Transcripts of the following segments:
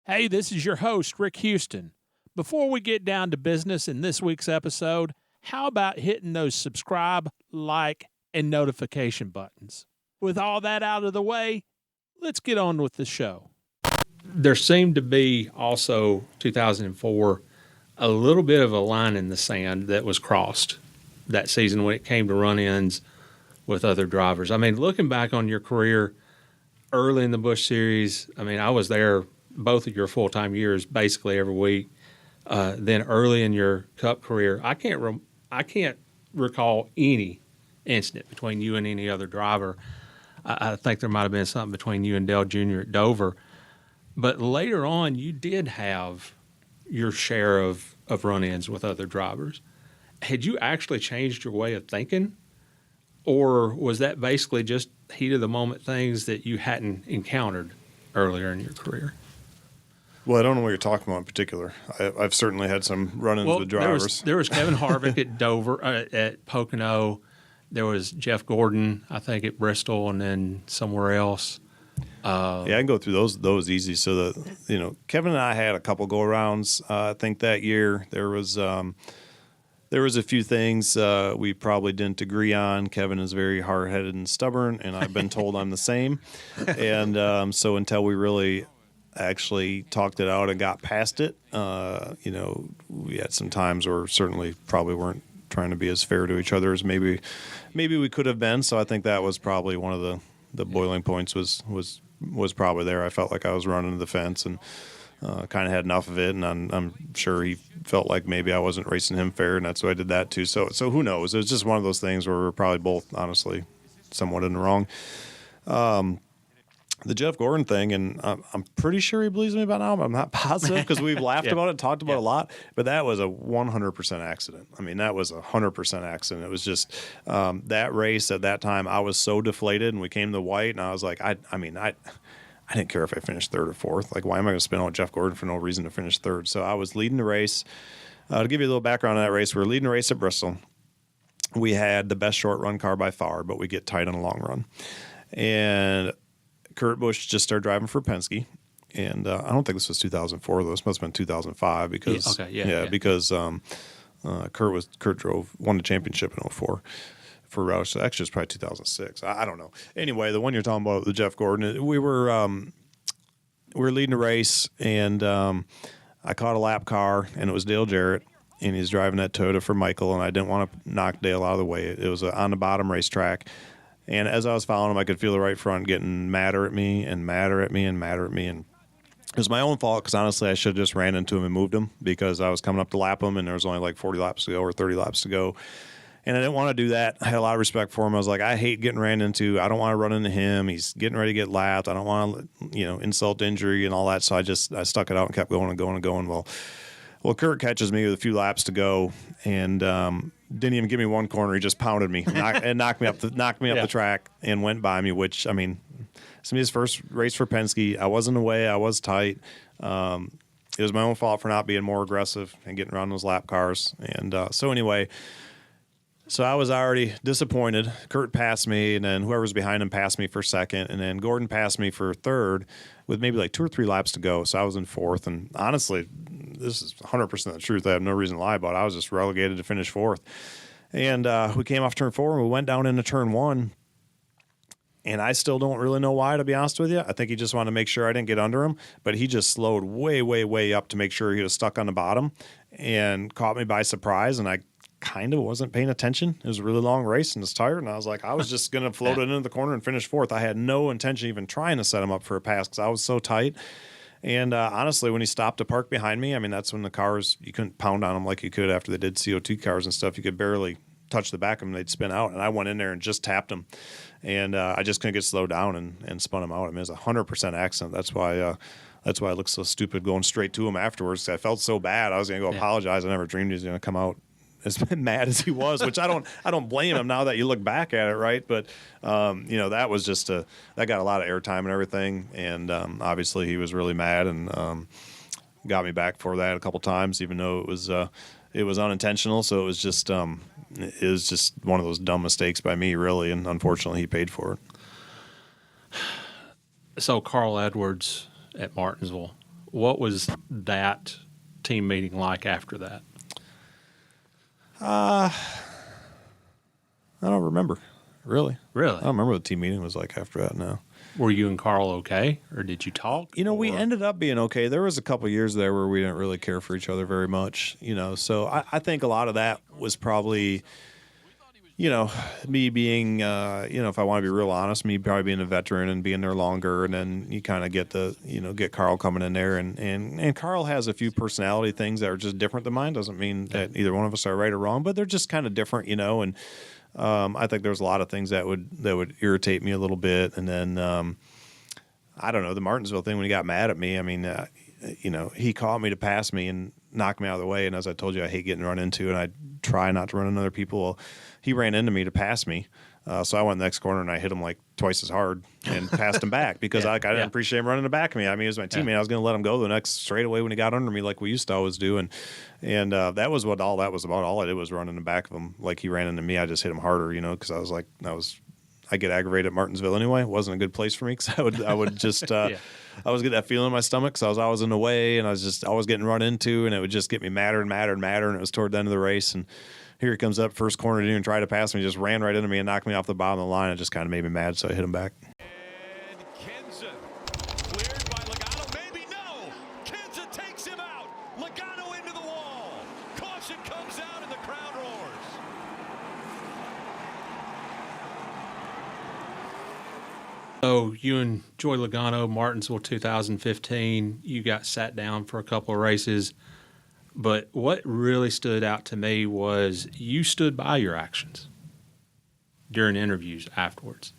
Hey, this is your host, Rick Houston. Before we get down to business in this week's episode, how about hitting those subscribe, like, and notification buttons? With all that out of the way, let's get on with the show. There seemed to be also 2004 a little bit of a line in the sand that was crossed that season when it came to run-ins with other drivers. I mean, looking back on your career early in the Busch Series, I mean, I was there both of your full-time years basically every week. Then early in your Cup career, I can't recall any incident between you and any other driver. I think there might have been something between you and Dale Jr. at Dover. But later on, you did have your share of run-ins with other drivers. Had you actually changed your way of thinking? Or was that basically just heat-of-the-moment things that you hadn't encountered earlier in your career? Well, I don't know what you're talking about in particular. I've certainly had some run-ins with drivers. There was Kevin Harvick at Dover, at Pocono. There was Jeff Gordon, I think, at Bristol, and then somewhere else. Yeah, I can go through those easy. So Kevin and I had a couple go-arounds. I think that year there was a few things we probably didn't agree on. Kevin is very hard-headed and stubborn, and I've been told I'm the same. And so until we really actually talked it out and got past it, we had some times where certainly probably weren't trying to be as fair to each other as maybe we could have been. So I think that was probably one of the boiling points was probably there. I felt like I was running to the fence and kind of had enough of it, and I'm sure he felt like maybe I wasn't racing him fair, and that's why I did that too. So who knows? It was just one of those things where we were probably both honestly somewhat in the wrong. The Jeff Gordon thing, and I'm pretty sure he believes me by now, but I'm not positive because we've laughed about it, talked about it a lot. But that was a 100% accident. I mean, that was a 100% accident. It was just that race at that time, I was so deflated, and we came to white, and I was like, I didn't care if I finished third or fourth. Like, why am I going to spin on Jeff Gordon for no reason to finish third? So I was leading the race. To give you a little background on that race, we were leading the race at Bristol. We had the best short run car by far, but we get tight on the long run. And Kurt Busch just started driving for Penske, and I don't think this was 2004 though. This must have been 2005 because because Kurt won the championship in 2004 for Roush. So actually, it's probably 2006. I don't know. Anyway, the one you're talking about, the Jeff Gordon, we were leading the race, and I caught a lap car, and it was Dale Jarrett, and he's driving that Toyota for Michael, and I didn't want to knock Dale out of the way. It was on the bottom racetrack. And as I was following him, I could feel the right front getting madder at me and madder at me and madder at me. And it was my own fault because, honestly, I should have just ran into him and moved him because I was coming up to lap him, and there was only like 40 laps to go or 30 laps to go. And I didn't want to do that. I had a lot of respect for him. I was like, I hate getting ran into. I don't want to run into him. He's getting ready to get lapped. I don't want to, insult injury and all that. So I stuck it out and kept going and going and going. Well, Kurt catches me with a few laps to go, and didn't even give me one corner. He just pounded me and knocked me up the track and went by me. Which, I mean, it's his first race for Penske. I wasn't away. I was tight. It was my own fault for not being more aggressive and getting around those lap cars. And so anyway, so I was already disappointed. Kurt passed me, and then whoever was behind him passed me for second, and then Gordon passed me for third with maybe like 2 or 3 laps to go. So I was in fourth, and honestly, this is 100% the truth. I have no reason to lie about it. I was just relegated to finish fourth. And we came off turn 4, and we went down into turn 1, and I still don't really know why, to be honest with you. I think he just wanted to make sure I didn't get under him, but he just slowed way, way, way up to make sure he was stuck on the bottom and caught me by surprise, and I kind of wasn't paying attention. It was a really long race and was tired, and I was like, I was just going to float it into the corner and finish fourth. I had no intention even trying to set him up for a pass because I was so tight. And honestly, when he stopped to park behind me, I mean, that's when the cars, you couldn't pound on them like you could after they did CO2 cars and stuff. You could barely touch the back of them. They'd spin out. And I went in there and just tapped them. And I just couldn't get slowed down and spun him out. I mean, it was a 100% accident. That's why I looked so stupid going straight to him afterwards. I felt so bad. I was going to go apologize. I never dreamed he was going to come out as mad as he was, which I don't blame him now that you look back at it, right? But that was just that got a lot of airtime and everything, and obviously he was really mad and got me back for that a couple times, even though it was unintentional. So it was just one of those dumb mistakes by me, really, and unfortunately he paid for it. So Carl Edwards at Martinsville What was that team meeting like after that? I don't remember, really. Really? I don't remember what the team meeting was like after that, no. Were you and Carl okay, or did you talk? We ended up being okay. There was a couple of years there where we didn't really care for each other very much, So I think a lot of that was probably, me being, if I want to be real honest, me probably being a veteran and being there longer, and then you kind of get get Carl coming in there, and Carl has a few personality things that are just different than mine. Doesn't mean that either one of us are right or wrong, but they're just kind of different, and I think there's a lot of things that would irritate me a little bit, and then I don't know, the Martinsville thing when he got mad at me. I mean, he caught me to pass me and knock me out of the way, and as I told you, I hate getting run into, and I try not to run into other people. Well, he ran into me to pass me, so I went in the next corner and I hit him like twice as hard and passed him back because I didn't appreciate him running the back of me. I mean, he was my teammate. I was going to let him go the next straightaway when he got under me, like we used to always do, and that was what all that was about. All I did was run in the back of him. Like he ran into me, I just hit him harder, because I get aggravated at Martinsville anyway. It wasn't a good place for me because I would just I was getting that feeling in my stomach, so I was always in the way, and I was just always getting run into, and it would just get me madder and madder and madder, and it was toward the end of the race, and here he comes up first corner, didn't even try to pass me, just ran right into me and knocked me off the bottom of the line. It just kind of made me mad, so I hit him back. And Kenseth cleared by Logano, maybe no. Kenseth takes him out. Logano into the wall. Caution comes out and the crowd roars. So you and Joey Logano, Martinsville 2015, you got sat down for a couple of races. But what really stood out to me was you stood by your actions during interviews afterwards.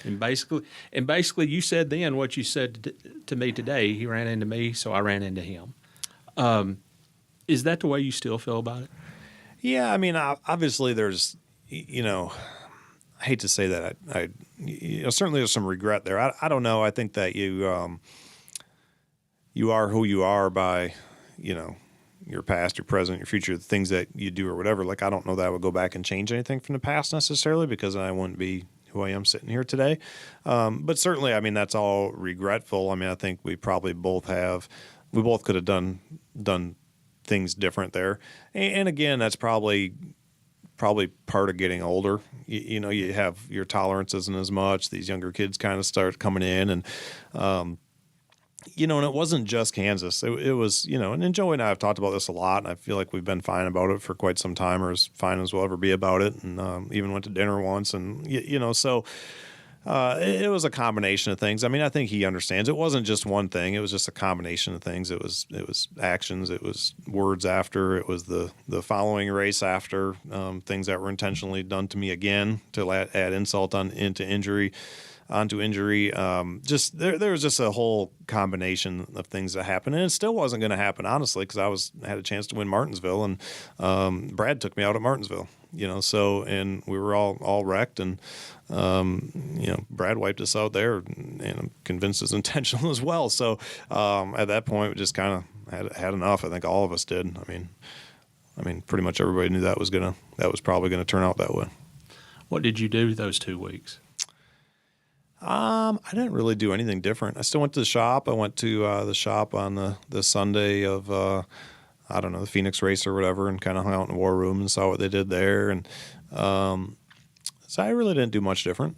And basically you said then what you said to me today. He ran into me, so I ran into him. Is that the way you still feel about it? Yeah, I mean, obviously there's, I hate to say that. Certainly there's some regret there. I don't know. I think that you are who you are by, your past, your present, your future, the things that you do or whatever. Like, I don't know that I would go back and change anything from the past necessarily because I wouldn't be who I am sitting here today. But certainly, I mean, that's all regretful. I mean, I think we probably both could have done things different there. And again, that's probably part of getting older. You have your tolerance isn't as much. These younger kids kind of start coming in and, and it wasn't just Kansas. It was, and Joey and I have talked about this a lot, and I feel like we've been fine about it for quite some time, or as fine as we'll ever be about it, and even went to dinner once, and, so it was a combination of things. I mean, I think he understands. It wasn't just one thing. It was just a combination of things. It was actions. It was words after. It was the following race after, things that were intentionally done to me again to add insult onto injury. Just there was just a whole combination of things that happened, and it still wasn't going to happen, honestly, because I had a chance to win Martinsville, and Brad took me out at Martinsville, so, and we were all wrecked, and Brad wiped us out there, and I'm convinced it's intentional as well. So at that point, we just kind of had enough. I think all of us did. I mean, pretty much everybody knew that was probably gonna turn out that way. What did you do those 2 weeks? I didn't really do anything different. I still went to the shop. I went to the shop on the Sunday of, the Phoenix race or whatever, and kind of hung out in the war room and saw what they did there. And so I really didn't do much different.